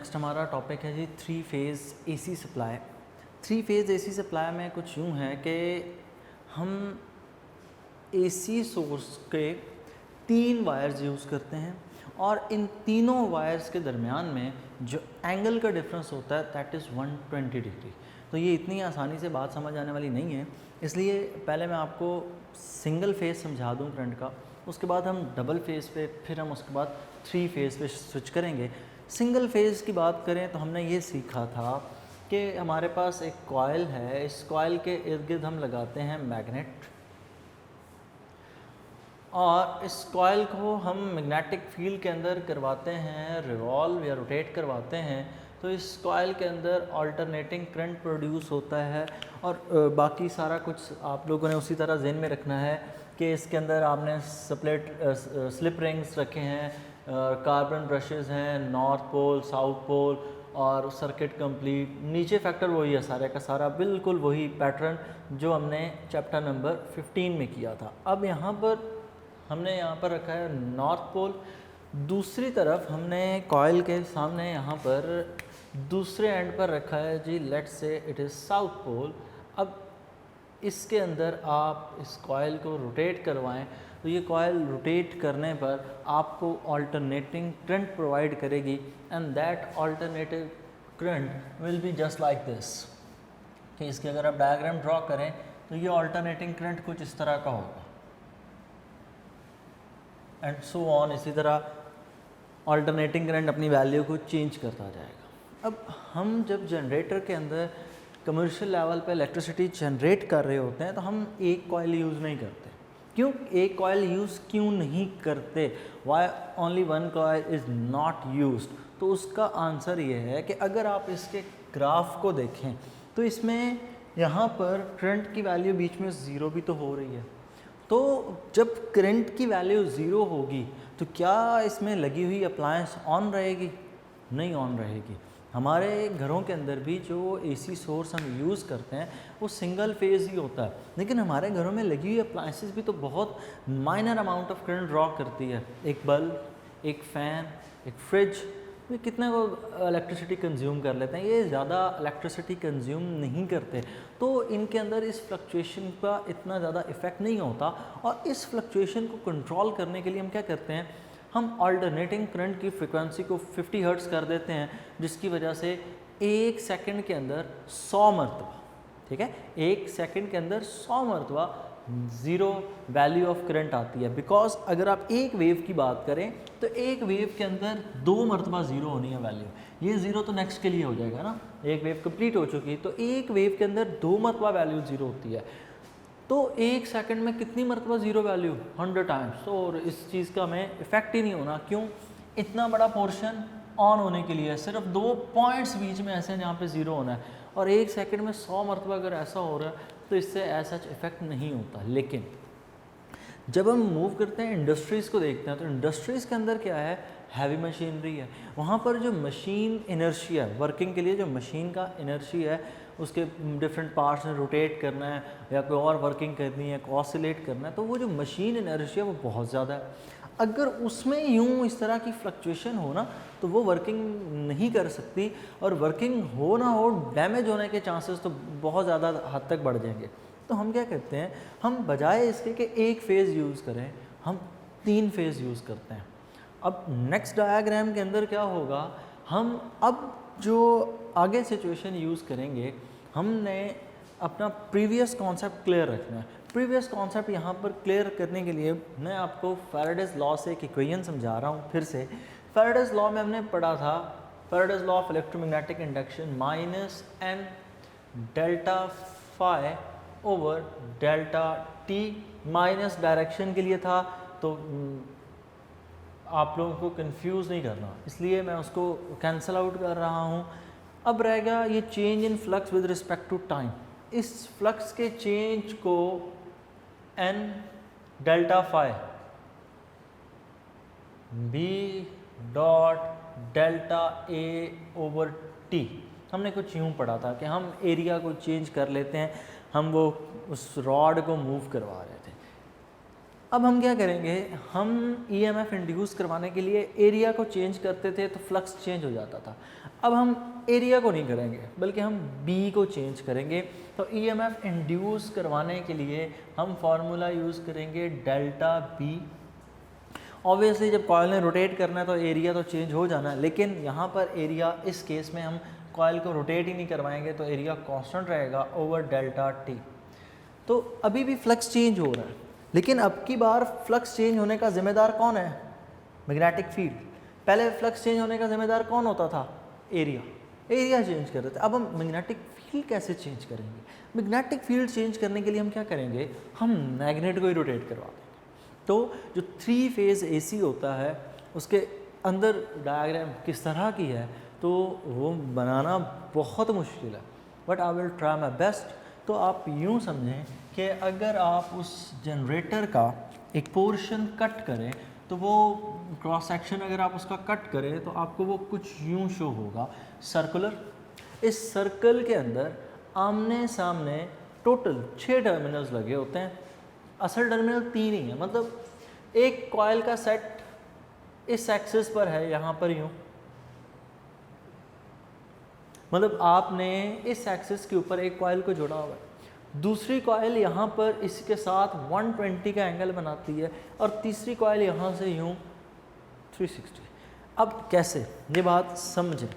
Next हमारा topic है जी three phase AC supply. Three phase AC supply में कुछ यूँ है कि हम एसी सोर्स के तीन वायर्स यूज़ करते हैं और इन तीनों वायर्स के दरमियान में जो एंगल का डिफरेंस होता है दैट इज़ 120 डिग्री। तो ये इतनी आसानी से बात समझ आने वाली नहीं है, इसलिए पहले मैं आपको सिंगल फेज़ समझा दूँ करंट का, उसके बाद हम डबल फेज़ पे, फिर हम उसके बाद थ्री फेज़ पे स्विच करेंगे। सिंगल फेज़ की बात करें तो हमने ये सीखा था कि हमारे पास एक कॉइल है, इस कॉइल के इर्द गिर्द हम लगाते हैं मैग्नेट और इस कॉइल को हम मैग्नेटिक फील्ड के अंदर करवाते हैं रिवॉल्व या रोटेट करवाते हैं। तो इस कॉइल के अंदर अल्टरनेटिंग करंट प्रोड्यूस होता है और बाकी सारा कुछ आप लोगों ने उसी तरह ज़हन में रखना है कि इसके अंदर आपने स्लिप रिंग्स रखे हैं, कार्बन ब्रशेज़ हैं, नॉर्थ पोल, साउथ पोल और सर्किट कंप्लीट। नीचे फैक्टर वही है सारे का सारा, बिल्कुल वही पैटर्न जो हमने चैप्टर नंबर 15 में किया था। अब यहाँ पर हमने यहाँ पर रखा है नॉर्थ पोल, दूसरी तरफ हमने कॉइल के सामने यहाँ पर दूसरे एंड पर रखा है जी let's say it is south pole. अब इसके अंदर आप इस कॉइल को रोटेट करवाएं तो ये कॉइल रोटेट करने पर आपको अल्टरनेटिंग करंट प्रोवाइड करेगी and that alternative current will be just like this. कि इसके अगर आप डायग्राम ड्रॉ करें तो ये अल्टरनेटिंग करंट कुछ इस तरह का होगा एंड सो ऑन। इसी तरह अल्टरनेटिंग करंट अपनी वैल्यू को चेंज करता जाएगा। अब हम जब जनरेटर के अंदर कमर्शियल लेवल पे इलेक्ट्रिसिटी जनरेट कर रहे होते हैं तो हम एक कॉइल यूज़ नहीं करते। क्यों एक कॉइल यूज़ क्यों नहीं करते? Why only one coil is not used? तो उसका आंसर ये है कि अगर आप इसके ग्राफ को देखें तो इसमें यहाँ पर करंट की वैल्यू बीच में ज़ीरो भी तो हो रही है। तो जब करंट की वैल्यू ज़ीरो होगी तो क्या इसमें लगी हुई अप्लायंस ऑन रहेगी? नहीं ऑन रहेगी। हमारे घरों के अंदर भी जो एसी सोर्स हम यूज़ करते हैं वो सिंगल फेज़ ही होता है, लेकिन हमारे घरों में लगी हुई अप्लायंसेस भी तो बहुत minor amount of current draw करती है। एक बल्ब, एक फ़ैन, एक फ्रिज, ये कितने को इलेक्ट्रिसिटी कंज्यूम कर लेते हैं, ये ज़्यादा इलेक्ट्रिसिटी कंज्यूम नहीं करते। तो इनके अंदर इस फ्लक्चुएशन का इतना ज़्यादा इफ़ेक्ट नहीं होता और इस फ्लक्चुएशन को कंट्रोल करने के लिए हम क्या करते हैं, हम अल्टरनेटिंग करंट की फ्रिक्वेंसी को 50 हर्ट्ज़ कर देते हैं, जिसकी वजह से एक सेकंड के अंदर 100 मरतबा, ठीक है, एक सेकंड के अंदर 100 मरतबा ज़ीरो वैल्यू ऑफ करंट आती है। बिकॉज अगर आप एक वेव की बात करें तो एक वेव के अंदर 2 मरतबा ज़ीरो होनी है वैल्यू, ये ज़ीरो तो नेक्स्ट के लिए हो जाएगा ना, एक वेव कंप्लीट हो चुकी तो एक वेव के अंदर 2 मरतबा वैल्यू ज़ीरो होती है। तो एक सेकंड में कितनी मरतबा ज़ीरो वैल्यू? 100 टाइम्स। और इस चीज़ का हमें इफ़ेक्ट ही नहीं होना। क्यों? इतना बड़ा पोर्शन ऑन होने के लिए सिर्फ 2 पॉइंट्स बीच में ऐसे हैं जहाँ पे ज़ीरो होना है और एक सेकंड में 100 मरतबा अगर ऐसा हो रहा है तो इससे ऐसा इफ़ेक्ट नहीं होता। लेकिन जब हम मूव करते हैं इंडस्ट्रीज़ को देखते हैं तो इंडस्ट्रीज़ के अंदर क्या है, हैवी मशीनरी है। वहाँ पर जो मशीन इनर्शिया है, वर्किंग के लिए जो मशीन का इनर्शिया है, उसके डिफरेंट पार्ट्स में रोटेट करना है या कोई और वर्किंग करनी है, ऑसिलेट करना है, तो वो जो मशीन इनर्शिया वो बहुत ज़्यादा है। अगर उसमें यूँ इस तरह की फ्लक्चुएशन हो ना तो वो वर्किंग नहीं कर सकती और वर्किंग हो ना हो डैमेज होने के चांसेस तो बहुत ज़्यादा हद तक बढ़ जाएंगे। तो हम क्या करते हैं, हम बजाय इसके कि एक फ़ेज़ यूज़ करें हम 3 फेज़ यूज़ करते हैं। अब नेक्स्ट डायग्राम के अंदर क्या होगा, हम अब जो आगे सिचुएशन यूज़ करेंगे हमने अपना प्रीवियस कॉन्सेप्ट क्लियर रखना है। प्रीवियस कॉन्सेप्ट यहाँ पर क्लियर करने के लिए मैं आपको फैराडेज लॉ से एक इक्वेशन समझा रहा हूँ। फिर से फैराडेज लॉ में हमने पढ़ा था, Faraday's law of electromagnetic induction minus n delta phi over delta t, minus direction के लिए था तो आप लोगों को कंफ्यूज नहीं करना, इसलिए मैं उसको कैंसिल आउट कर रहा हूँ। अब रहेगा ये change in flux with respect to time. इस फ्लक्स के चेंज को N delta phi B dot delta A over T, हमने कुछ यूँ पढ़ा था कि हम एरिया को चेंज कर लेते हैं, हम वो उस रॉड को मूव करवा रहे थे। अब हम क्या करेंगे, हम ईएमएफ इंड्यूस करवाने के लिए एरिया को चेंज करते थे तो फ्लक्स चेंज हो जाता था। अब हम एरिया को नहीं करेंगे बल्कि हम बी को चेंज करेंगे। तो ईएमएफ इंड्यूस करवाने के लिए हम फार्मूला यूज़ करेंगे डेल्टा बी। ऑब्वियसली जब कॉयल ने रोटेट करना है तो एरिया तो चेंज हो जाना है, लेकिन यहाँ पर एरिया इस केस में हम कॉयल को रोटेट ही नहीं करवाएंगे तो एरिया कांस्टेंट रहेगा ओवर डेल्टा टी। तो अभी भी फ्लक्स चेंज हो रहा है, लेकिन अब की बार फ्लक्स चेंज होने का जिम्मेदार कौन है, मैग्नेटिक फील्ड। पहले फ्लक्स चेंज होने का जिम्मेदार कौन होता था, एरिया। एरिया चेंज कर रहे थे। अब हम मैग्नेटिक फील्ड कैसे चेंज करेंगे, मैग्नेटिक फील्ड चेंज करने के लिए हम क्या करेंगे, हम मैग्नेट को ही रोटेट करवा देंगे। तो जो 3 फेज़ एसी होता है उसके अंदर डायग्राम किस तरह की है तो वो बनाना बहुत मुश्किल है, but I will try my best. तो आप यूँ समझें कि अगर आप उस जनरेटर का एक पोर्शन कट करें तो वो क्रॉस सेक्शन अगर आप उसका कट करें तो आपको वो कुछ यूँ शो होगा, सर्कुलर। इस सर्कल के अंदर आमने सामने टोटल 6 टर्मिनल्स लगे होते हैं। असल टर्मिनल 3 ही है, मतलब एक कॉयल का सेट इस एक्सिस पर है, यहाँ पर यूँ, मतलब आपने इस एक्सिस के ऊपर एक कॉयल को जोड़ा हुआ है। दूसरी कॉयल यहाँ पर इसके साथ 120 का एंगल बनाती है और तीसरी कॉयल यहाँ से यूँ 360। अब कैसे, ये बात समझें।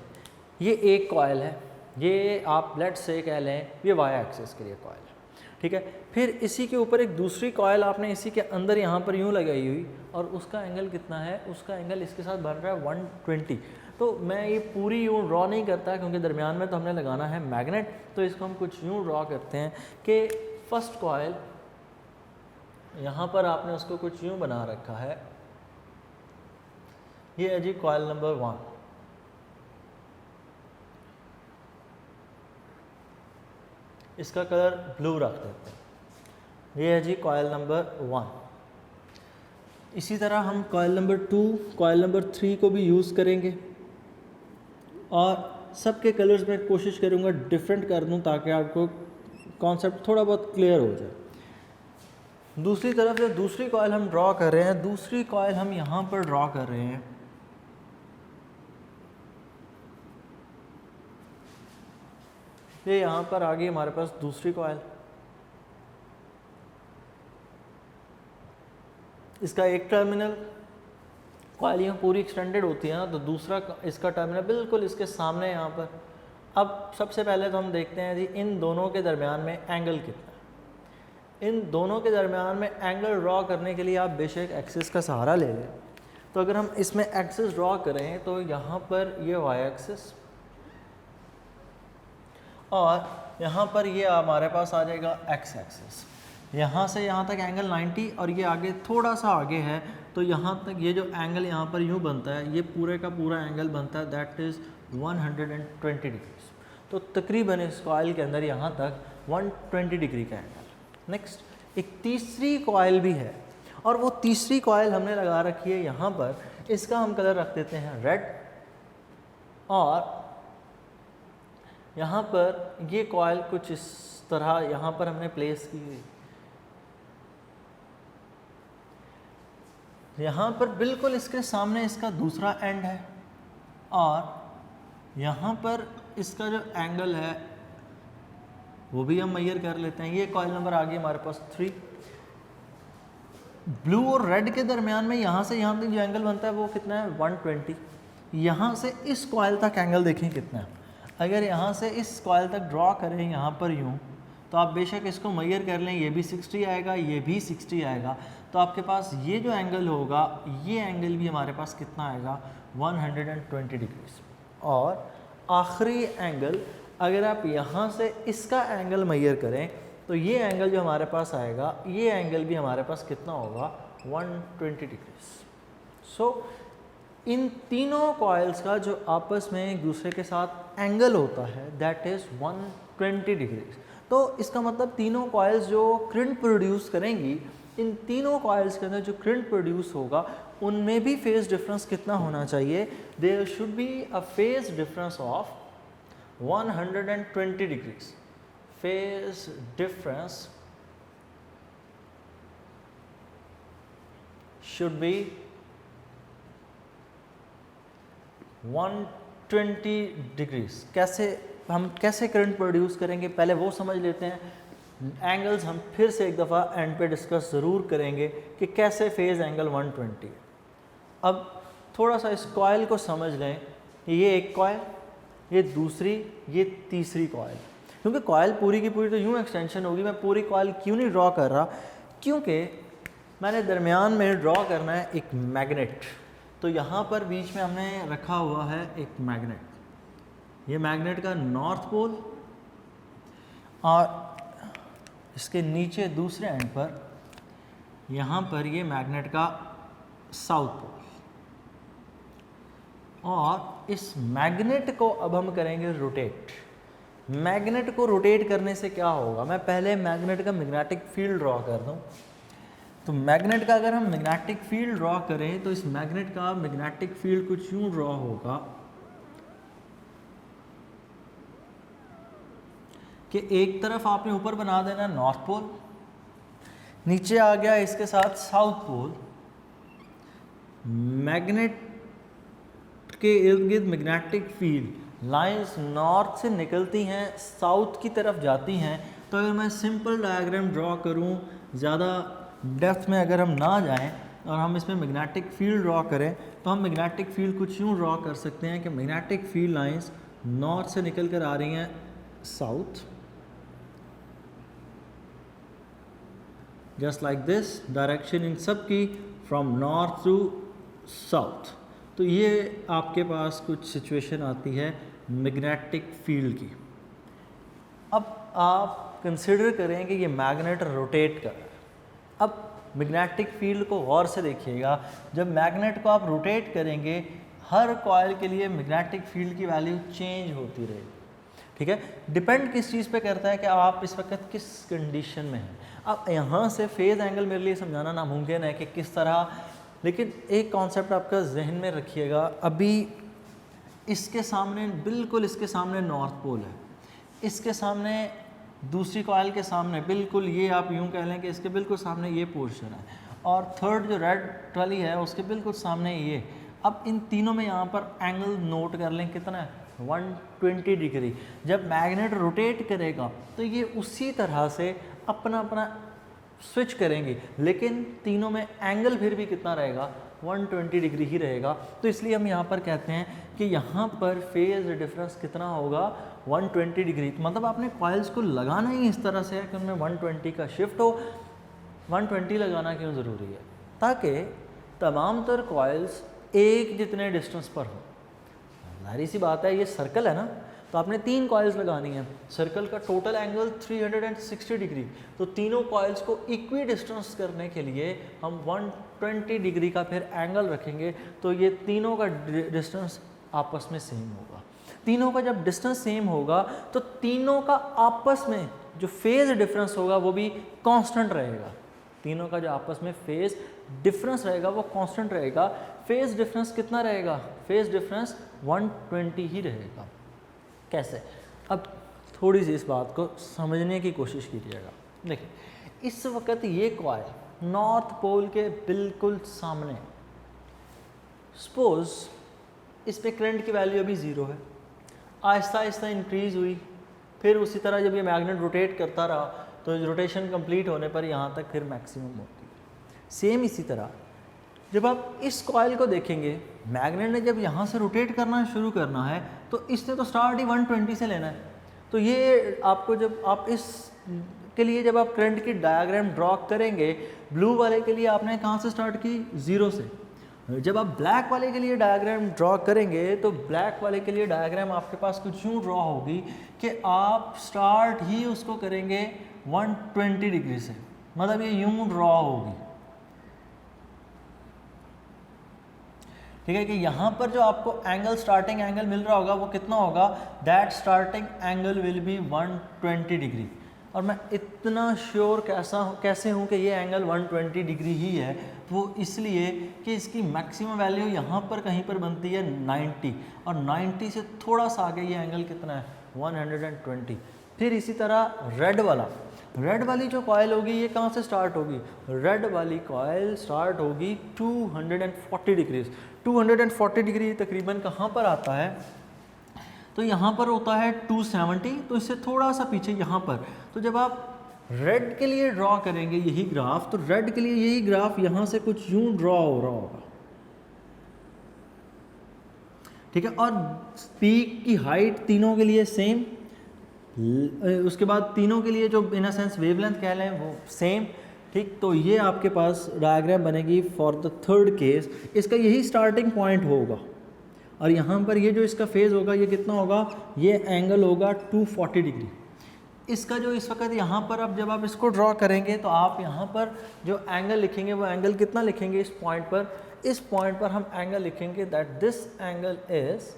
ये एक कॉयल है, ये आप लेट्स से कह लें ये वाई एक्सिस के लिए कॉयल है, ठीक है। फिर इसी के ऊपर एक दूसरी कॉयल आपने इसी के अंदर यहाँ पर यूँ लगाई हुई और उसका एंगल कितना है, उसका एंगल इसके साथ बन रहा है 120। तो मैं ये पूरी यूँ ड्रॉ नहीं करता क्योंकि दरमियान में तो हमने लगाना है मैग्नेट, तो इसको हम कुछ यूँ ड्रॉ करते हैं कि फर्स्ट कॉयल यहाँ पर आपने उसको कुछ यूँ बना रखा है, ये है जी कॉयल नंबर 1। इसका कलर ब्लू रख देते हैं। ये है जी कॉयल नंबर 1। इसी तरह हम कॉयल नंबर 2, कॉयल नंबर 3 को भी यूज़ करेंगे और सबके कलर्स में कोशिश करूँगा डिफरेंट कर दूँ ताकि आपको कॉन्सेप्ट थोड़ा बहुत क्लियर हो जाए। दूसरी तरफ जो दूसरी कॉयल हम ड्रॉ कर रहे हैं, दूसरी कॉयल हम यहाँ पर ड्रॉ कर रहे हैं। ये यहाँ पर आ गई हमारे पास दूसरी कॉयल। इसका एक टर्मिनल, कॉयल यहाँ पूरी एक्सटेंडेड होती है ना, तो दूसरा इसका टर्मिनल बिल्कुल इसके सामने यहाँ पर। अब सबसे पहले तो हम देखते हैं जी इन दोनों के दरमियान में एंगल कितना है। इन दोनों के दरमियान में एंगल ड्रॉ करने के लिए आप बेशक एक्सिस का सहारा ले लें। तो अगर हम इसमें एक्सिस ड्रॉ करें तो यहाँ पर ये वाई एक्सिस और यहाँ पर ये हमारे पास आ जाएगा एक्स एक्सिस। यहाँ से यहाँ तक एंगल 90 और ये आगे थोड़ा सा आगे है तो यहाँ तक ये जो एंगल यहाँ पर यूँ बनता है, ये पूरे का पूरा एंगल बनता है दैट इज़ 120 डिग्रीज। तो तकरीबन इस कॉयल के अंदर यहाँ तक 120 डिग्री का एंगल। नेक्स्ट एक तीसरी कॉयल भी है और वो तीसरी कॉयल हमने लगा रखी है यहाँ पर। इसका हम कलर रख देते हैं रेड और यहाँ पर ये कॉयल कुछ इस तरह यहाँ पर हमने प्लेस की हुई। यहाँ पर बिल्कुल इसके सामने इसका दूसरा एंड है और यहाँ पर इसका जो एंगल है वो भी हम मेजर कर लेते हैं। ये कॉयल नंबर आ गई हमारे पास 3। ब्लू और रेड के दरमियान में यहाँ से यहाँ तक जो एंगल बनता है वो कितना है 120। यहाँ से इस कॉयल तक एंगल देखें कितना है। अगर यहाँ से इस कॉयल तक ड्रॉ करें यहाँ पर यूँ तो आप बेशक इसको मेजर कर लें, ये भी 60 आएगा, ये भी 60 आएगा। तो आपके पास ये जो एंगल होगा ये एंगल भी हमारे पास कितना आएगा 120 डिग्रीज। और आखिरी एंगल अगर आप यहाँ से इसका एंगल मेजर करें तो ये एंगल जो हमारे पास आएगा ये एंगल भी हमारे पास कितना होगा 120 डिग्रीज। सो इन तीनों कॉइल्स का जो आपस में एक दूसरे के साथ एंगल होता है दैट इज़ 120 डिग्रीज। तो इसका मतलब तीनों कॉइल्स जो करंट प्रोड्यूस करेंगी, इन तीनों कॉइल्स के अंदर जो करंट प्रोड्यूस होगा उनमें भी फेज डिफरेंस कितना होना चाहिए, there should be a phase difference of 120 degrees. Phase difference should be 120 degrees. हम कैसे करंट प्रोड्यूस करेंगे पहले वो समझ लेते हैं। एंगल्स हम फिर से एक दफ़ा एंड पे डिस्कस ज़रूर करेंगे कि कैसे फेज़ एंगल 120। अब थोड़ा सा इस कॉयल को समझ लें, ये एक कॉयल, ये दूसरी, ये तीसरी कॉयल। क्योंकि कॉयल पूरी की पूरी तो यूँ एक्सटेंशन होगी, मैं पूरी कॉयल क्यों नहीं ड्रॉ कर रहा, क्योंकि मैंने दरमियान में ड्रॉ करना है एक मैग्नेट। तो यहाँ पर बीच में हमने रखा हुआ है एक मैग्नेट, ये मैग्नेट का नॉर्थ पोल और इसके नीचे दूसरे एंड पर यहाँ पर ये मैग्नेट का साउथ पोल। और इस मैग्नेट को अब हम करेंगे रोटेट। मैग्नेट को रोटेट करने से क्या होगा, मैं पहले मैग्नेट का मैग्नेटिक फील्ड ड्रॉ कर दूं। तो मैग्नेट का अगर हम मैग्नेटिक फील्ड ड्रॉ करें तो इस मैग्नेट का मैग्नेटिक फील्ड कुछ यूं ड्रॉ होगा कि एक तरफ आपने ऊपर बना देना नॉर्थ पोल, नीचे आ गया इसके साथ साउथ पोल। मैग्नेट के इर्द गिर्द मैग्नेटिक फील्ड लाइंस नॉर्थ से निकलती हैं, साउथ की तरफ जाती हैं। तो अगर मैं सिंपल डायग्राम ड्रॉ करूं, ज़्यादा डेप्थ में अगर हम ना जाएं और हम इसमें मैग्नेटिक फील्ड ड्रॉ करें तो हम मैग्नेटिक फील्ड कुछ यूँ ड्रॉ कर सकते हैं कि मैग्नेटिक फील्ड लाइंस नॉर्थ से निकल कर आ रही हैं south, just like this, direction in सब की फ्रॉम नॉर्थ टू साउथ। तो ये आपके पास कुछ सिचुएशन आती है मैग्नेटिक फील्ड की। अब आप कंसिडर करें कि ये मैग्नेट रोटेट कर रहा है। अब मैग्नेटिक फील्ड को गौर से देखिएगा, जब मैग्नेट को आप रोटेट करेंगे हर कॉइल के लिए मैग्नेटिक फील्ड की वैल्यू चेंज होती रहेगी। ठीक है, डिपेंड किस चीज़ पे करता है कि आप इस वक्त किस कंडीशन में हैं। अब यहाँ से फेज़ एंगल मेरे लिए समझाना नामुमकिन है कि किस तरह, लेकिन एक कॉन्सेप्ट आपका जहन में रखिएगा। अभी इसके सामने, बिल्कुल इसके सामने नॉर्थ पोल है, इसके सामने दूसरी कॉइल के सामने बिल्कुल ये आप यूँ कह लें कि इसके बिल्कुल सामने ये पोर्शन है, और थर्ड जो रेड वाली है उसके बिल्कुल सामने ये। अब इन तीनों में यहाँ पर एंगल नोट कर लें कितना है, 120 डिग्री। जब मैग्नेट रोटेट करेगा तो ये उसी तरह से अपना अपना स्विच करेंगे, लेकिन तीनों में एंगल फिर भी कितना रहेगा, 120 डिग्री ही रहेगा। तो इसलिए हम यहाँ पर कहते हैं कि यहाँ पर फेज डिफरेंस कितना होगा, 120 डिग्री। मतलब आपने कॉइल्स को लगाना ही इस तरह से है कि उनमें 120 का शिफ्ट हो। 120 लगाना क्यों ज़रूरी है, ताकि तमाम तर कॉइल्स एक जितने डिस्टेंस पर हो। जाहिर सी बात है, ये सर्कल है ना, तो आपने 3 कॉइल्स लगानी है, सर्कल का टोटल एंगल 360 डिग्री। तो तीनों कॉइल्स को इक्वी डिस्टेंस करने के लिए हम 120 डिग्री का फिर एंगल रखेंगे, तो ये तीनों का डिस्टेंस आपस में सेम होगा। तीनों का जब डिस्टेंस सेम होगा तो तीनों का आपस में जो फेज़ डिफरेंस होगा वो भी कांस्टेंट रहेगा। तीनों का जो आपस में फेज़ डिफरेंस रहेगा वो कांस्टेंट रहेगा। फेज़ डिफरेंस कितना रहेगा, फेज़ डिफरेंस 120 ही रहेगा। कैसे, अब थोड़ी सी इस बात को समझने की कोशिश कीजिएगा। देखिए, इस वक्त ये कॉइल नॉर्थ पोल के बिल्कुल सामने, सपोज इस पे करंट की वैल्यू अभी 0 है, आहिस्ता आहिस्ता इंक्रीज़ हुई, फिर उसी तरह जब ये मैग्नेट रोटेट करता रहा तो रोटेशन कंप्लीट होने पर यहाँ तक फिर मैक्सिमम होती है। सेम इसी तरह जब आप इस कॉइल को देखेंगे, मैग्नेट ने जब यहाँ से रोटेट करना शुरू करना है तो इसने तो स्टार्ट ही 120 से लेना है। तो ये आपको, जब आप इस के लिए जब आप करंट की डायग्राम ड्रॉ करेंगे, ब्लू वाले के लिए आपने कहाँ से स्टार्ट की, 0 से। जब आप ब्लैक वाले के लिए डायग्राम ड्रॉ करेंगे तो ब्लैक वाले के लिए डायग्राम आपके पास कुछ यूँ ड्रॉ होगी कि आप स्टार्ट ही उसको करेंगे 120 डिग्री से, मतलब ये यूँ ड्रॉ होगी। ठीक है, कि यहाँ पर जो आपको एंगल, स्टार्टिंग एंगल मिल रहा होगा वो कितना होगा, that starting angle will be 120 degree. और मैं इतना श्योर कैसे हूँ कि ये एंगल 120 डिग्री ही है, वो इसलिए कि इसकी मैक्सिमम वैल्यू यहाँ पर कहीं पर बनती है 90, और 90 से थोड़ा सा आगे ये एंगल कितना है, 120। फिर इसी तरह रेड वाला, रेड वाली जो कॉयल होगी ये कहाँ से स्टार्ट होगी? रेड वाली कॉयल स्टार्ट होगी 240 डिग्रीज। 240 डिग्री तकरीबन कहाँ पर आता है? तो यहाँ पर होता है 270, तो इससे थोड़ा सा पीछे यहाँ पर। तो जब आप रेड के लिए ड्रॉ करेंगे यही ग्राफ, तो रेड के लिए यही ग्राफ यहाँ से कुछ यूँ ड्रॉ हो रहा होगा, ठीक है। और पीक की हाइट तीनों के लिए सेम, उसके बाद तीनों के लिए जो इन अ सेंस वेवलेंथ कह लें वो सेम, ठीक। तो ये आपके पास डायग्राम बनेगी फॉर द थर्ड केस। इसका यही स्टार्टिंग पॉइंट होगा और यहाँ पर ये जो इसका फेज़ होगा ये कितना होगा? ये एंगल होगा 240 डिग्री। इसका जो इस वक्त यहाँ पर अब जब आप इसको ड्रॉ करेंगे तो आप यहाँ पर जो एंगल लिखेंगे वो एंगल कितना लिखेंगे इस पॉइंट पर? इस पॉइंट पर हम एंगल लिखेंगे that this angle is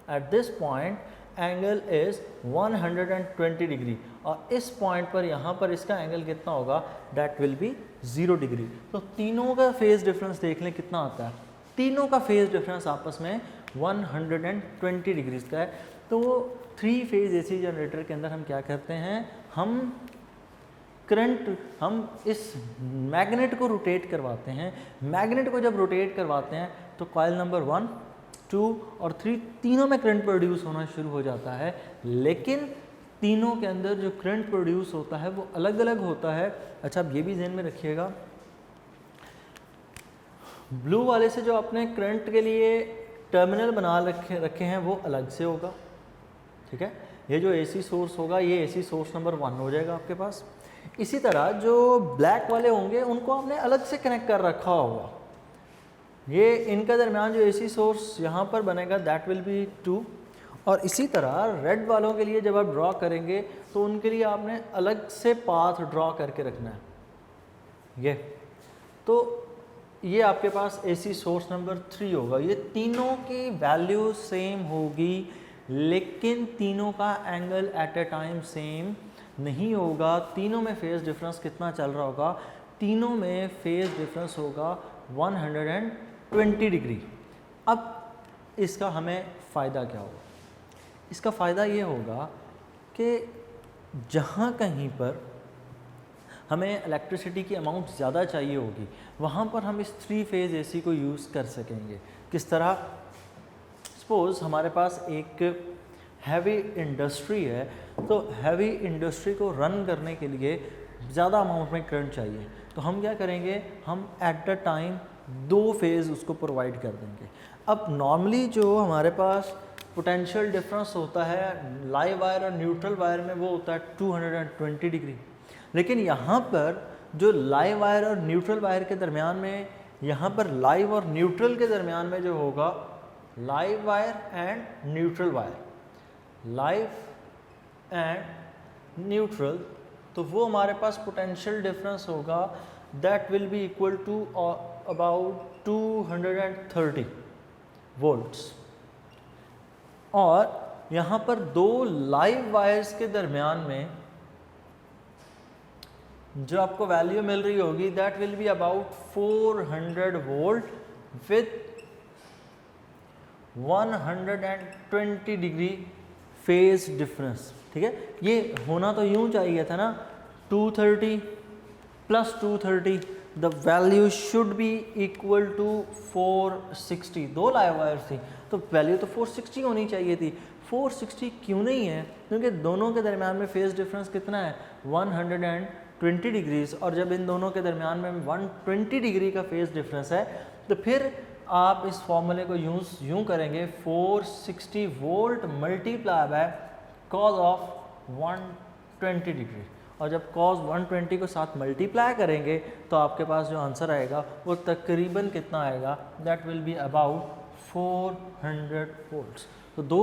at this point angle is 120 degree, और इस पॉइंट पर यहाँ पर इसका एंगल कितना होगा? That will B 0 degree. तो तीनों का फेज़ डिफरेंस देख लें कितना आता है। तीनों का फेज़ डिफरेंस आपस में 120 डिग्रीज का है। तो 3 फेज़ एसी जनरेटर के अंदर हम क्या करते हैं? हम इस मैग्नेट को रोटेट करवाते हैं। मैग्नेट को जब रोटेट करवाते हैं तो कॉइल नंबर 1, 2 और 3 तीनों में करंट प्रोड्यूस होना शुरू हो जाता है, लेकिन तीनों के अंदर जो करंट प्रोड्यूस होता है वो अलग अलग होता है। अच्छा, अब ये भी ध्यान में रखिएगा, ब्लू वाले से जो आपने करंट के लिए टर्मिनल बना रखे हैं वो अलग से होगा, ठीक है। ये जो एसी सोर्स होगा ये एसी सोर्स नंबर 1 हो जाएगा आपके पास। इसी तरह जो ब्लैक वाले होंगे उनको आपने अलग से कनेक्ट कर रखा होगा। ये इनका दरमियान जो एसी सोर्स यहाँ पर बनेगा दैट विल बी 2। और इसी तरह रेड वालों के लिए जब आप ड्रॉ करेंगे तो उनके लिए आपने अलग से पाथ ड्रॉ करके रखना है। ये तो ये आपके पास एसी सोर्स नंबर 3 होगा। ये तीनों की वैल्यू सेम होगी, लेकिन तीनों का angle at a time same नहीं होगा। तीनों में फेज़ डिफरेंस कितना चल रहा होगा? तीनों में फेज़ डिफरेंस होगा 120 डिग्री। अब इसका हमें फ़ायदा क्या होगा? इसका फ़ायदा ये होगा कि जहाँ कहीं पर हमें इलेक्ट्रिसिटी की अमाउंट ज़्यादा चाहिए होगी वहाँ पर हम इस 3 फेज़ एसी को यूज़ कर सकेंगे। किस तरह? सपोज़ हमारे पास एक हैवी इंडस्ट्री है, तो हैवी इंडस्ट्री को रन करने के लिए ज़्यादा अमाउंट में करंट चाहिए, तो हम क्या करेंगे? हम एट द टाइम 2 फेज़ उसको प्रोवाइड कर देंगे। अब नॉर्मली जो हमारे पास पोटेंशियल डिफरेंस होता है लाइव वायर और न्यूट्रल वायर में वो होता है 220 डिग्री, लेकिन यहाँ पर जो लाइव वायर और न्यूट्रल वायर के दरमियान में, यहाँ पर लाइव और न्यूट्रल के दरमियान में जो होगा live wire and neutral wire, live and neutral, तो वो हमारे पास पोटेंशियल डिफरेंस होगा that will be equal to about 230 volts. और यहाँ पर 2 लाइव वायर्स के दरमियान में जो आपको वैल्यू मिल रही होगी that will be about 400 volt with 120 degree phase difference, ठीक है। ये होना तो यूं चाहिए था ना, 230 plus 230 the value should be equal to 460। 2 live wires थी तो वैल्यू तो 460 होनी चाहिए थी। 460 क्यों नहीं है? क्योंकि दोनों के दरमियान में फेज डिफरेंस कितना है? 120 डिग्रीज। और जब इन दोनों के दरमियान में 120 डिग्री का फेज डिफरेंस है तो फिर आप इस फॉर्मूले को यूँ करेंगे 460 volt multiply by cause of 120 degree, और जब कॉज 120 को साथ मल्टीप्लाई करेंगे तो आपके पास जो आंसर आएगा वो तकरीबन कितना आएगा? That will be about 400 volts. तो 2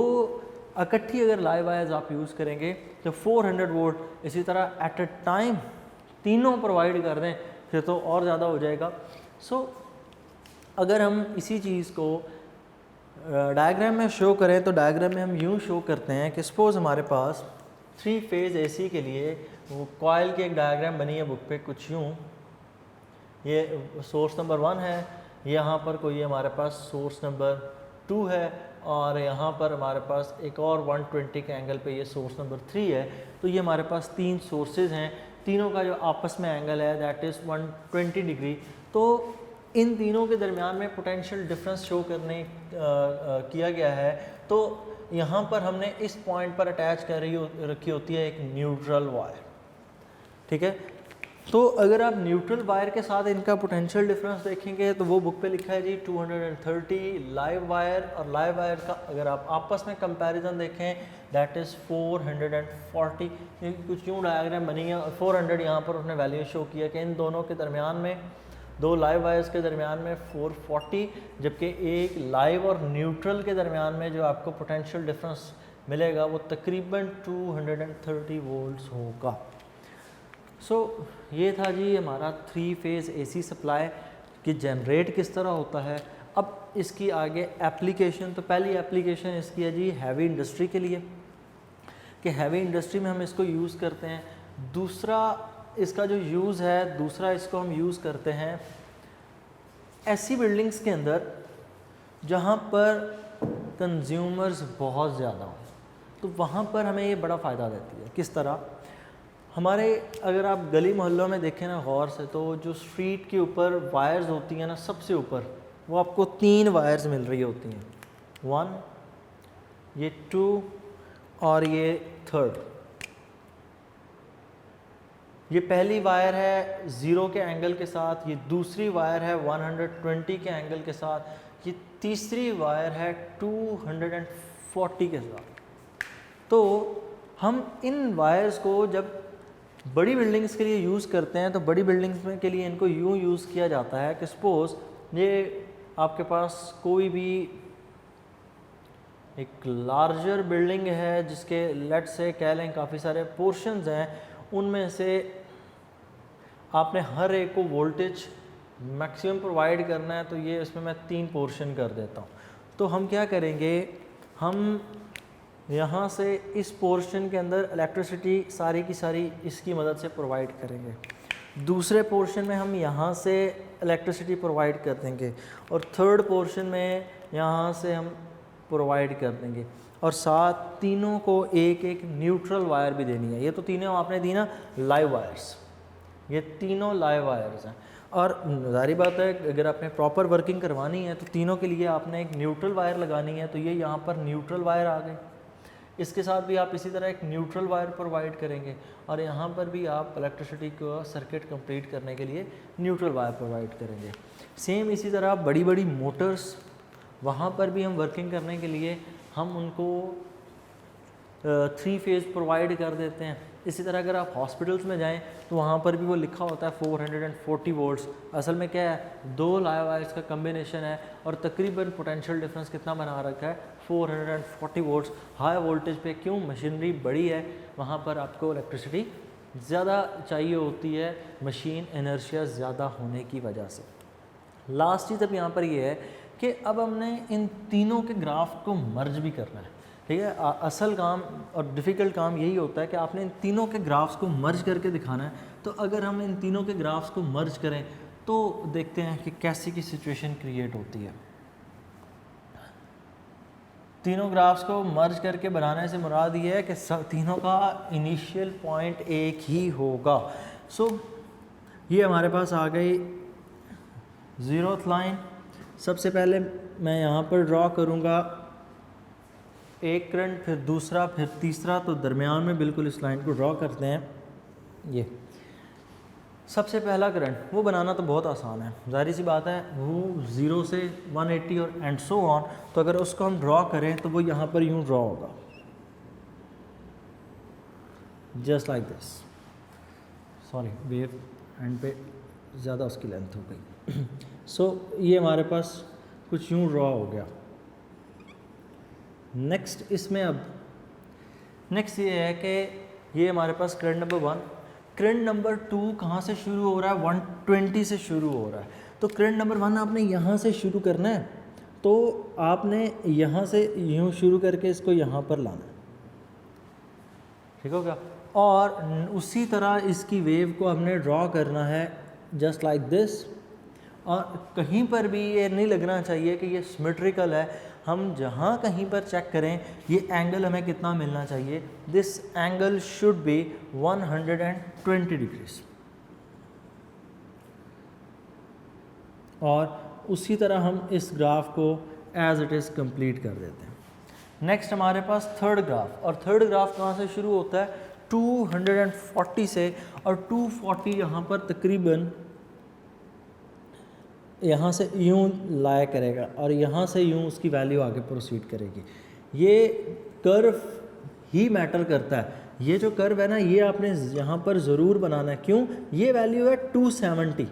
इकट्ठी अगर लाइव वायर्स आप यूज़ करेंगे तो 400 वोल्ट, इसी तरह एट अ टाइम तीनों प्रोवाइड कर दें फिर तो और ज़्यादा हो जाएगा। सो अगर हम इसी चीज़ को डायग्राम में शो करें तो डायग्राम में हम यूँ शो करते हैं कि सपोज़ हमारे पास 3 फेज़ एसी के लिए वो कॉइल की एक डायग्राम बनी है बुक पे कुछ यूँ। ये सोर्स नंबर 1 है, यहाँ पर कोई हमारे पास सोर्स नंबर 2 है, और यहाँ पर हमारे पास एक और 120 के एंगल पे ये सोर्स नंबर 3 है। तो ये हमारे पास 3 सोर्सेज हैं। तीनों का जो आपस में एंगल है दैट इज़ 120 डिग्री। तो इन तीनों के दरमियान में पोटेंशियल डिफरेंस शो करने किया गया है। तो यहाँ पर हमने इस पॉइंट पर अटैच कर रखी होती है एक न्यूट्रल वायर, ठीक है। तो अगर आप न्यूट्रल वायर के साथ इनका पोटेंशियल डिफरेंस देखेंगे तो वो बुक पे लिखा है जी 230। लाइव वायर और लाइव वायर का अगर आप आपस में कंपैरिजन देखें दैट इज़ 440। कुछ यूँ डायग्राम बनी है, 400 यहाँ पर उसने वैल्यू शो किया कि इन दोनों के दरमियान में, दो लाइव वायर्स के दरमियान में 440, जबकि एक लाइव और न्यूट्रल के दरमियान में जो आपको पोटेंशियल डिफरेंस मिलेगा वो तकरीबन 230 वोल्ट्स होगा। सो ये था जी हमारा 3 फेज़ AC सप्लाई कि जनरेट किस तरह होता है। अब इसकी आगे एप्लीकेशन, तो पहली एप्लीकेशन इसकी है जी हैवी इंडस्ट्री के लिए कि हैवी इंडस्ट्री में हम इसको यूज़ करते हैं। दूसरा इसका जो यूज़ है, दूसरा इसको हम यूज़ करते हैं ऐसी बिल्डिंग्स के अंदर जहाँ पर कंज्यूमर्स बहुत ज़्यादा हों, तो वहाँ पर हमें ये बड़ा फ़ायदा देती है। किस तरह? हमारे अगर आप गली मोहल्लों में देखें ना गौर से, तो जो स्ट्रीट के ऊपर वायर्स होती हैं ना, सबसे ऊपर वो आपको 3 वायर्स मिल रही होती हैं, 1, ये 2 और ये 3rd। ये पहली वायर है 0 के एंगल के साथ, ये दूसरी वायर है 120 के एंगल के साथ, ये तीसरी वायर है 240 के साथ। तो हम इन वायर्स को जब बड़ी बिल्डिंग्स के लिए यूज़ करते हैं तो बड़ी बिल्डिंग्स में के लिए इनको यूँ यूज़ किया जाता है कि सपोज़ ये आपके पास कोई भी एक लार्जर बिल्डिंग है जिसके लेट से कह लें काफ़ी सारे पोर्शंस हैं, उनमें से आपने हर एक को वोल्टेज मैक्सिमम प्रोवाइड करना है, तो ये इसमें मैं 3 पोर्शन कर देता हूँ। तो हम क्या करेंगे, हम यहाँ से इस पोर्शन के अंदर इलेक्ट्रिसिटी सारी की सारी इसकी मदद से प्रोवाइड करेंगे, दूसरे पोर्शन में हम यहाँ से इलेक्ट्रिसिटी प्रोवाइड कर देंगे, और 3rd पोर्शन में यहाँ से हम प्रोवाइड कर देंगे, और साथ तीनों को एक एक न्यूट्रल वायर भी देनी है। ये तो तीनों आपने दी ना लाइव वायर्स, ये तीनों लाइव वायर्स हैं। और ज़ाहिर बात है अगर आपने प्रॉपर वर्किंग करवानी है तो तीनों के लिए आपने एक न्यूट्रल वायर लगानी है, तो ये यहाँ पर न्यूट्रल वायर आ गई। इसके साथ भी आप इसी तरह एक न्यूट्रल वायर प्रोवाइड करेंगे, और यहाँ पर भी आप इलेक्ट्रिसिटी को सर्किट कंप्लीट करने के लिए न्यूट्रल वायर प्रोवाइड करेंगे। सेम इसी तरह बड़ी बड़ी मोटर्स, वहाँ पर भी हम वर्किंग करने के लिए हम उनको 3 फेज़ प्रोवाइड कर देते हैं। इसी तरह अगर आप हॉस्पिटल्स में जाएं तो वहाँ पर भी वो लिखा होता है 440 वोल्ट्स, असल में क्या है 2 लाइव वायर्स का कम्बिनेशन है, और तकरीबन पोटेंशियल डिफरेंस कितना बना रखा है 440 वोल्ट्स। हाई वोल्टेज पे क्यों, मशीनरी बड़ी है, वहाँ पर आपको इलेक्ट्रिसिटी ज़्यादा चाहिए होती है, मशीन इनर्शिया ज़्यादा होने की वजह से। लास्ट चीज़ अब यहाँ पर ये है कि अब हमने इन तीनों के ग्राफ को मर्ज भी करना है, ठीक है। असल काम और डिफ़िकल्ट काम यही होता है कि आपने इन तीनों के ग्राफ्स को मर्ज करके दिखाना है। तो अगर हम इन तीनों के ग्राफ्स को मर्ज करें तो देखते हैं कि कैसी की सिचुएशन क्रिएट होती है। तीनों ग्राफ्स को मर्ज करके बनाने से मुराद ये है कि तीनों का इनिशियल पॉइंट एक ही होगा। सो ये हमारे पास आ गई 0th लाइन। सबसे पहले मैं यहाँ पर ड्रॉ करूँगा एक करंट, फिर दूसरा, फिर तीसरा, तो दरमियान में बिल्कुल इस लाइन को ड्रॉ करते हैं। ये सबसे पहला करंट वो बनाना तो बहुत आसान है, जाहिर सी बात है, वो 0 से 180 और एंड सो ऑन। तो अगर उसको हम ड्रॉ करें तो वो यहाँ पर यूँ ड्रॉ होगा, just like this. Sorry, wave and पे ज़्यादा उसकी लेंथ हो गई। सो ये हमारे पास कुछ यूँ ड्रॉ हो गया। नेक्स्ट इसमें अब नेक्स्ट ये है कि ये हमारे पास करंट नंबर 1, करंट नंबर 2 कहाँ से शुरू हो रहा है, 120 से शुरू हो रहा है। तो करंट नंबर 1 आपने यहाँ से शुरू करना है, तो आपने यहाँ से यूँ शुरू करके इसको यहाँ पर लाना है, ठीक हो गया। और उसी तरह इसकी वेव को हमने ड्रॉ करना है जस्ट लाइक दिस। और कहीं पर भी ये नहीं लगना चाहिए कि ये सिमेट्रिकल है, हम जहाँ कहीं पर चेक करें ये एंगल हमें कितना मिलना चाहिए, this angle should be 120 degrees. और उसी तरह हम इस ग्राफ को एज इट इज़ कंप्लीट कर देते हैं। नेक्स्ट हमारे पास थर्ड ग्राफ, और थर्ड ग्राफ कहाँ से शुरू होता है, 240 से, और 240 यहाँ पर तकरीबन यहाँ से यूं लाया करेगा और यहाँ से यूं उसकी वैल्यू आगे प्रोसीड करेगी। ये कर्व ही मैटर करता है, ये जो कर्व है ना ये आपने यहाँ पर ज़रूर बनाना है। क्यों, ये वैल्यू है 270,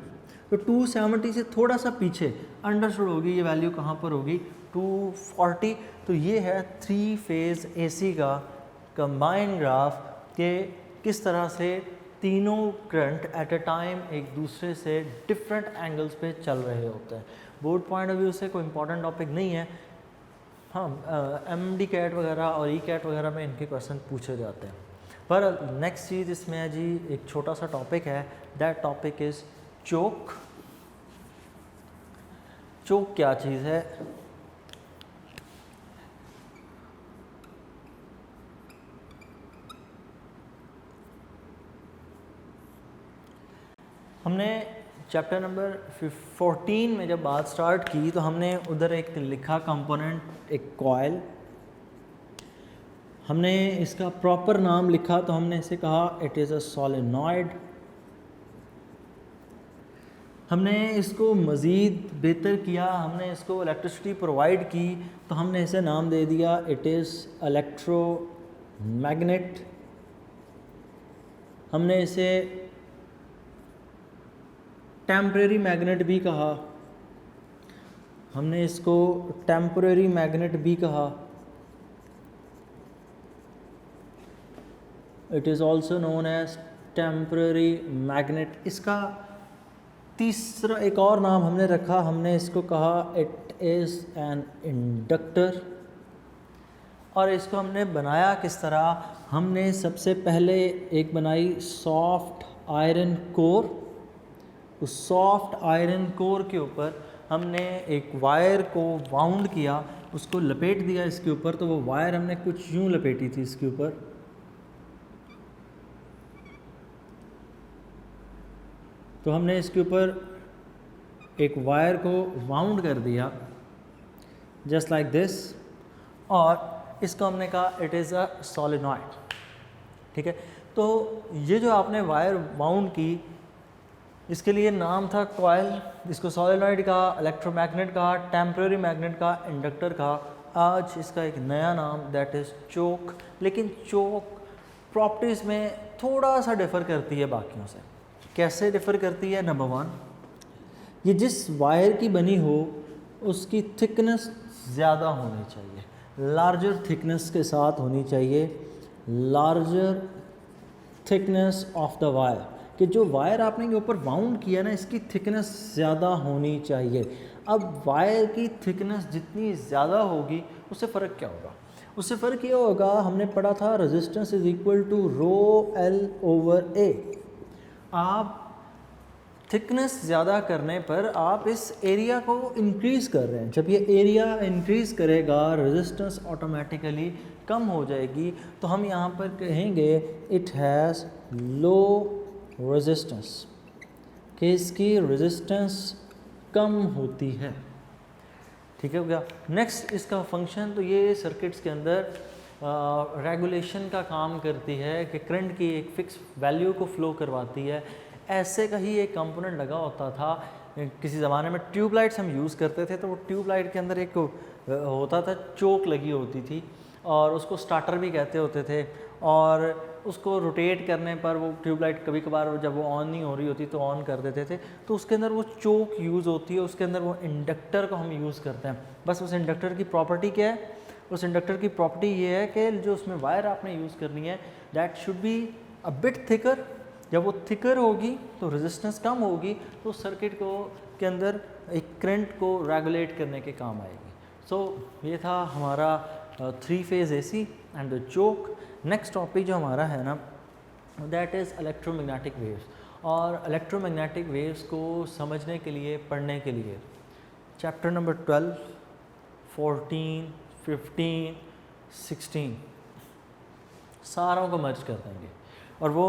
तो 270 से थोड़ा सा पीछे अंडरस्टूड होगी ये वैल्यू कहाँ पर होगी, 240। तो ये है 3 फेज़ AC का कंबाइंड ग्राफ के किस तरह से तीनों करंट एट अ टाइम एक दूसरे से डिफरेंट एंगल्स पे चल रहे होते हैं। बोर्ड पॉइंट ऑफ व्यू से कोई इंपॉर्टेंट टॉपिक नहीं है, हाँ MD कैट वगैरह और ECAT वगैरह में इनके क्वेश्चन पूछे जाते हैं। पर नेक्स्ट चीज़ इसमें है जी, एक छोटा सा टॉपिक है, दैट टॉपिक इज़ चोक। चोक क्या चीज़ है, हमने चैप्टर नंबर 14 में जब बात स्टार्ट की तो हमने उधर एक लिखा कंपोनेंट, एक कॉइल, हमने इसका प्रॉपर नाम लिखा तो हमने इसे कहा इट इज़ अ सोलेनॉइड। हमने इसको मज़ीद बेहतर किया, हमने इसको इलेक्ट्रिसिटी प्रोवाइड की तो हमने इसे नाम दे दिया इट इज़ इलेक्ट्रोमैग्नेट। हमने इसे टेम्परेरी मैग्नेट भी कहा, हमने इसको टेम्परेरी मैग्नेट भी कहा, it is also known as temporary magnet. इसका तीसरा एक और नाम हमने रखा, हमने इसको कहा इट इज़ एन इंडक्टर। और इसको हमने बनाया किस तरह, हमने सबसे पहले एक बनाई सॉफ्ट आयरन कोर, उस सॉफ्ट आयरन कोर के ऊपर हमने एक वायर को वाउंड किया, उसको लपेट दिया इसके ऊपर, तो वो वायर हमने कुछ यूं लपेटी थी इसके ऊपर, तो हमने इसके ऊपर एक वायर को वाउंड कर दिया जस्ट लाइक दिस, और इसको हमने कहा इट इज़ अ सोलेनॉइड। ठीक है, तो ये जो आपने वायर वाउंड की इसके लिए नाम था कॉइल, इसको सोलेनॉइड का, इलेक्ट्रोमैग्नेट का, टेम्परेरी मैग्नेट का, इंडक्टर का। आज इसका एक नया नाम दैट इज़ चोक। लेकिन चोक प्रॉपर्टीज़ में थोड़ा सा डिफ़र करती है बाकियों से। कैसे डिफ़र करती है, नंबर 1, ये जिस वायर की बनी हो उसकी थिकनेस ज़्यादा होनी चाहिए, लार्जर थिकनेस के साथ होनी चाहिए, larger thickness of the wire, कि जो वायर आपने के ऊपर वाउंड किया ना इसकी थिकनेस ज़्यादा होनी चाहिए। अब वायर की थिकनेस जितनी ज़्यादा होगी उससे फ़र्क क्या होगा, उससे फ़र्क ये होगा, हमने पढ़ा था resistance is equal to ρl/A। आप थिकनेस ज़्यादा करने पर आप इस एरिया को इंक्रीज़ कर रहे हैं, जब ये एरिया इंक्रीज़ करेगा रेजिस्टेंस ऑटोमेटिकली कम हो जाएगी, तो हम यहाँ पर कहेंगे इट हैज़ लो रेजिस्टेंस, कि इसकी रेजिस्टेंस कम होती है। ठीक है क्या। नेक्स्ट इसका फंक्शन, तो ये सर्किट्स के अंदर रेगुलेशन का काम करती है कि करंट की एक फिक्स वैल्यू को फ्लो करवाती है। ऐसे का ही एक कंपोनेंट लगा होता था, किसी ज़माने में ट्यूबलाइट्स हम यूज़ करते थे, तो वो ट्यूबलाइट के अंदर एक होता था चोक लगी होती थी और उसको स्टार्टर भी कहते होते थे, और उसको रोटेट करने पर वो ट्यूबलाइट कभी कभार जब वो ऑन नहीं हो रही होती तो ऑन कर देते थे, तो उसके अंदर वो चोक यूज़ होती है, उसके अंदर वो इंडक्टर को हम यूज़ करते हैं। बस उस इंडक्टर की प्रॉपर्टी क्या है, उस इंडक्टर की प्रॉपर्टी ये है कि जो उसमें वायर आपने यूज़ करनी है that should be a bit thicker. जब वो थिकर होगी तो रेजिस्टेंस कम होगी, तो सर्किट को के अंदर एक करंट को रेगुलेट करने के काम आएगी। सो ये था हमारा 3 phase AC and the choke. Next topic जो हमारा है ना दैट इज़ इलेक्ट्रोमैग्नेटिक वेव्स। और इलेक्ट्रोमैग्नेटिक वेव्स को समझने के लिए, पढ़ने के लिए चैप्टर नंबर 12 14, 15, 16 सारों को मर्ज कर देंगे और वो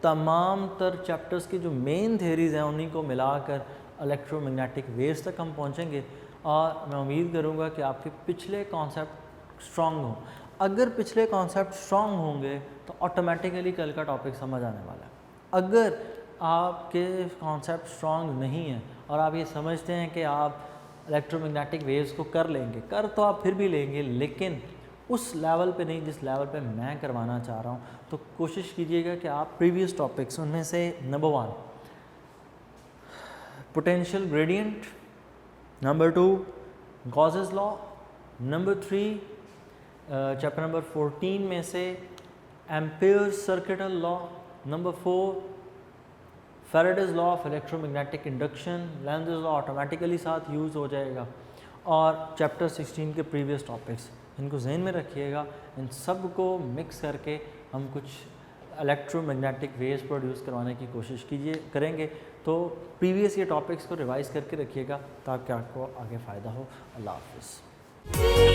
तमाम तर चैप्टर्स की जो मेन थेरीज़ हैं उन्हीं को मिलाकर इलेक्ट्रोमैग्नेटिक वेव्स तक हम पहुंचेंगे। और मैं उम्मीद करूंगा कि आपके पिछले कॉन्सेप्ट स्ट्रॉन्ग हों। अगर पिछले कॉन्सेप्ट स्ट्रॉन्ग होंगे तो ऑटोमेटिकली कल का टॉपिक समझ आने वाला है। अगर आपके कॉन्सेप्ट स्ट्रॉन्ग नहीं है और आप ये समझते हैं कि आप इलेक्ट्रोमैग्नेटिक वेव्स को कर लेंगे, कर तो आप फिर भी लेंगे लेकिन उस लेवल पे नहीं जिस लेवल पे मैं करवाना चाह रहा हूँ, तो कोशिश कीजिएगा कि आप प्रीवियस टॉपिक्स उनमें से number 1 potential gradient, number 2 Gauss's law, number 3 chapter number 14 में से Ampere's circuital law, number 4 Faraday's law of electromagnetic induction, Lenz's law automatically साथ यूज़ हो जाएगा और चैप्टर 16 के प्रीवियस टॉपिक्स इनको जहन में रखिएगा। इन सब को मिक्स करके हम कुछ इलेक्ट्रोमैग्नेटिक वेव्स प्रोड्यूस करवाने की कोशिश करेंगे। तो प्रीवियस ये टॉपिक्स को रिवाइज़ करके रखिएगा ताकि आपको आगे फ़ायदा हो। अल्लाह हाफ़िज़।